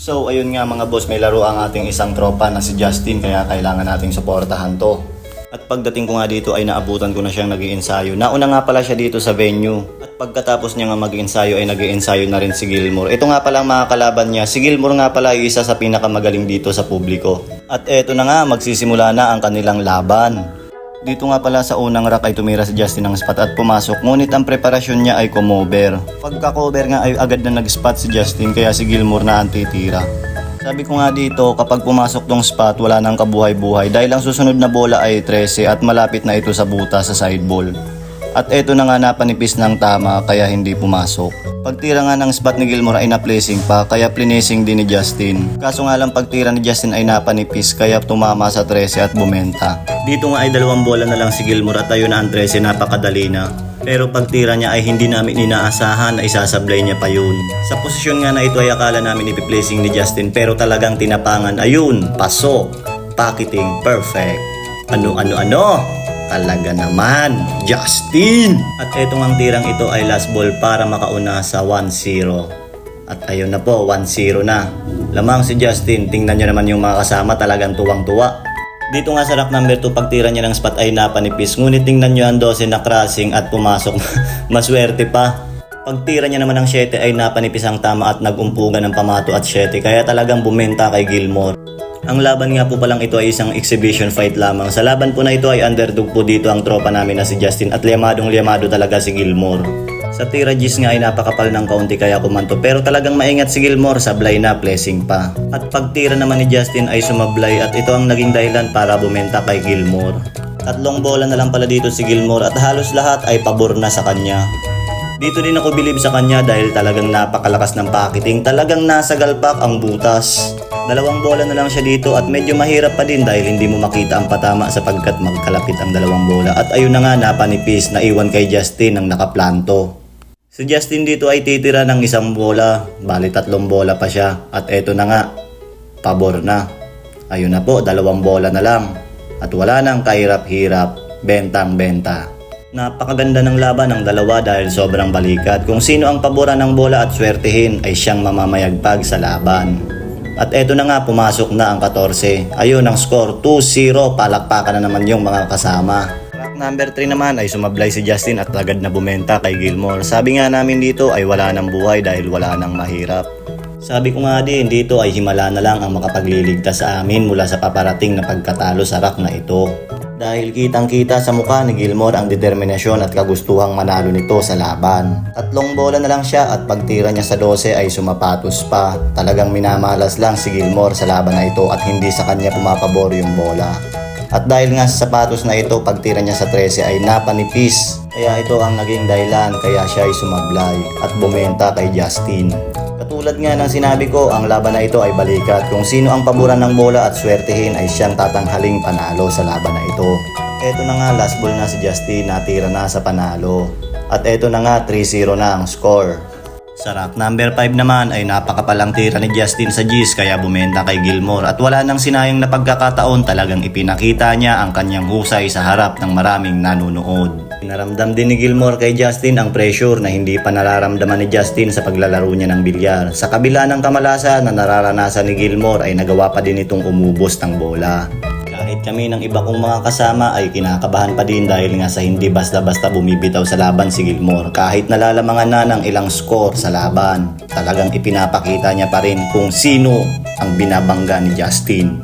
So ayun nga mga boss, may laro ang ating isang tropa na si Justin kaya kailangan nating suportahan to. At pagdating ko nga dito ay naabutan ko na siyang nag-iensayo. Nauna nga pala siya dito sa venue. At pagkatapos niya nga mag-iensayo ay nag-iensayo na rin si Gilmore. Ito nga pala ang mga kalaban niya. Si Gilmore nga pala ay isa sa pinakamagaling dito sa publiko. At eto na nga, magsisimula na ang kanilang laban. Dito nga pala sa unang rack ay tumira si Justin ng spot at pumasok, ngunit ang preparasyon niya ay kumover. Pagka-cover nga ay agad na nag-spot si Justin kaya si Gilmore na ang titira. Sabi ko nga dito, kapag pumasok tong spot wala nang kabuhay-buhay dahil ang susunod na bola ay 13 at malapit na ito sa buta sa side ball. At eto na nga napanipis ng tama kaya hindi pumasok. Pagtira nga ng spot ni Gilmore ay na-placing pa kaya plinising din ni Justin. Kaso nga lang pagtira ni Justin ay napanipis kaya tumama sa 13 at bumenta. Dito nga ay dalawang bola na lang si Gilmore at ayun na ang 13, napakadali na. Pero pagtira niya ay hindi namin inaasahan na isasablay niya pa yun. Sa posisyon nga na ito ay akala namin ipi-placing ni Justin pero talagang tinapangan. Ayun, pasok, pocketing, perfect. Ano? Talaga naman, Justin! At etong ang tirang ito ay last ball para makauna sa 1-0. At ayun na po, 1-0 na. Lamang si Justin, tingnan nyo naman yung mga kasama, talagang tuwang-tuwa. Dito nga sa rack number 2, pagtira niya ng spot ay napanipis. Ngunit tingnan nyo ang 12 na crossing at pumasok. Maswerte pa. Pagtira niya naman ng 7 ay napanipis ang tama at nagumpugan ng pamato at 7. Kaya talagang bumenta kay Gilmore. Ang laban nga po palang ito ay isang exhibition fight lamang. Sa laban po na ito ay underdog po dito ang tropa namin na si Justin at liyamadong-liyamado talaga si Gilmore. Sa tira G's nga ay napakapal ng kaunti kaya kumanto pero talagang maingat si Gilmore, sablay na, blessing pa. At pagtira naman ni Justin ay sumablay at ito ang naging dahilan para bumenta kay Gilmore. Tatlong bola na lang pala dito si Gilmore at halos lahat ay pabor na sa kanya. Dito din ako bilib sa kanya dahil talagang napakalakas ng pocketing, talagang nasa galpak ang butas. Dalawang bola na lang siya dito at medyo mahirap pa din dahil hindi mo makita ang patama sapagkat magkalapit ang dalawang bola. At ayun na nga, napanipis, naiwan kay Justin ang nakaplanto. Si Justin dito ay titira ng isang bola, bali 3 bola pa siya. At eto na nga, pabor na. Ayun na po, 2 bola na lang. At wala nang kahirap-hirap, bentang-benta. Napakaganda ng laban ng dalawa dahil sobrang balikat. Kung sino ang paboran ng bola at swertihin ay siyang mamamayagpag sa laban. At eto na nga, pumasok na ang 14. Ayun ang score, 2-0. Palakpakan na naman yung mga kasama. Rack number 3 naman ay sumablay si Justin at agad na bumenta kay Gilmore. Sabi nga namin dito ay wala nang buhay dahil wala nang mahirap. Sabi ko nga din dito ay himala na lang ang makapagliligtas sa amin mula sa paparating na pagkatalo sa rack na ito. Dahil kitang-kita sa mukha ni Gilmore ang determinasyon at kagustuhang manalo nito sa laban. 3 bola na lang siya at pagtira niya sa 12 ay sumapatos pa. Talagang minamalas lang si Gilmore sa laban na ito at hindi sa kanya pumapabor yung bola. At dahil nga sa sapatos na ito, pagtira niya sa 13 ay napanipis. Kaya ito ang naging dahilan kaya siya ay sumablay at bumenta kay Justin. Katulad nga ng sinabi ko, ang laban na ito ay balikat. Kung sino ang paboran ng bola at swertihin ay siyang tatanghaling panalo sa laban na ito. Eto na nga, last ball na si Justin, natira na sa panalo. At eto na nga, 3-0 na ang score. Sa rack number 5 naman ay napakapalang tira ni Justin sa G's kaya bumenta kay Gilmore. At wala nang sinayang na pagkakataon, talagang ipinakita niya ang kanyang husay sa harap ng maraming nanonood. Pinaramdam din ni Gilmore kay Justin ang pressure na hindi pa nararamdaman ni Justin sa paglalaro niya ng bilyar. Sa kabila ng kamalasan na nararanasan ni Gilmore ay nagawa pa din itong umubos ng bola. Kahit kami ng iba kong mga kasama ay kinakabahan pa din dahil nga sa hindi basta-basta bumibitaw sa laban si Gilmore. Kahit nalalamangan na ng ilang score sa laban, talagang ipinapakita niya pa rin kung sino ang binabangga ni Justin.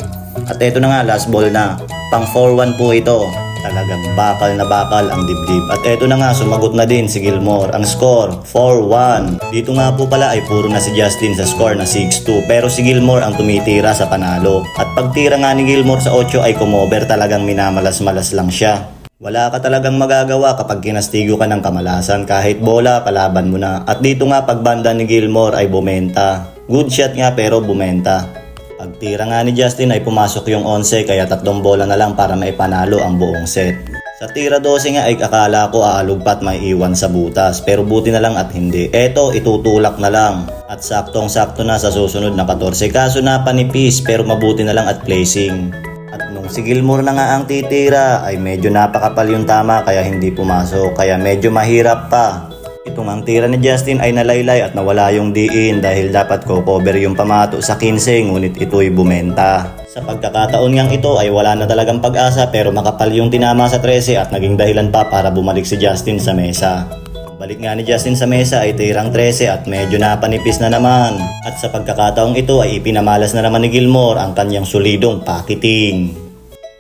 At eto na nga, last ball na. Pang 4-1 po ito. Talagang bakal na bakal ang dibdib. At eto na nga, sumagot na din si Gilmore. Ang score, 4-1. Dito nga po pala ay puro na si Justin sa score na 6-2. Pero si Gilmore ang tumitira sa panalo. At pagtira nga ni Gilmore sa 8 ay kumover, talagang minamalas-malas lang siya. Wala ka talagang magagawa kapag kinastigo ka ng kamalasan. Kahit bola, kalaban mo na. At dito nga pagbanda ni Gilmore ay bumenta. Good shot nga pero bumenta. Pagtira nga ni Justin ay pumasok yung 11 kaya 3 bola na lang para maipanalo ang buong set. Sa tira 12 nga ay akala ko aalugpat may iwan sa butas pero buti na lang at hindi. Eto, itutulak na lang at saktong-sakto na sa susunod na 14 kaso napanipis pero mabuti na lang at placing. At nung si Gilmore na nga ang titira ay medyo napakapal yung tama kaya hindi pumasok kaya medyo mahirap pa. Ito nga ang tira ni Justin ay nalaylay at nawala yung diin dahil dapat ko cover yung pamato sa 15 ngunit ito'y bumenta. Sa pagkakataon ngang ito ay wala na talagang pag-asa pero makapal yung tinama sa 13 at naging dahilan pa para bumalik si Justin sa mesa. Balik nga ni Justin sa mesa ay tirang 13 at medyo napanipis na naman. At sa pagkakataong ito ay ipinamalas na naman ni Gilmore ang kanyang solidong pocketing.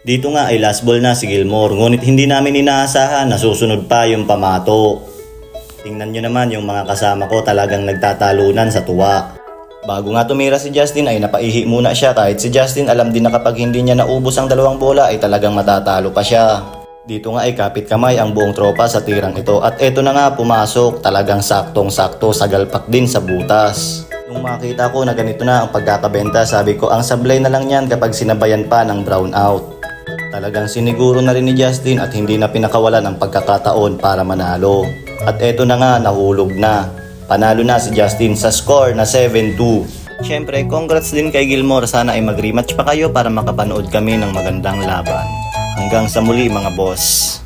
Dito nga ay last ball na si Gilmore ngunit hindi namin inaasahan na susunod pa yung pamato. Tingnan nyo naman yung mga kasama ko talagang nagtatalunan sa tuwa. Bago nga tumira si Justin ay napaihi muna siya kahit si Justin alam din na kapag hindi niya naubos ang 2 bola ay talagang matatalo pa siya. Dito nga ay kapit kamay ang buong tropa sa tirang ito at eto na nga pumasok talagang saktong-sakto sa galpak din sa butas. Nung makita ko na ganito na ang pagkakabenta sabi ko ang sablay na lang yan kapag sinabayan pa ng brown out. Talagang siniguro na rin ni Justin at hindi na pinakawalan ang pagkakataon para manalo. At eto na nga nahulog na. Panalo na si Justin sa score na 7-2. Siyempre, congrats din kay Gilmore. Sana ay mag-rematch pa kayo para makapanood kami ng magandang laban. Hanggang sa muli mga boss.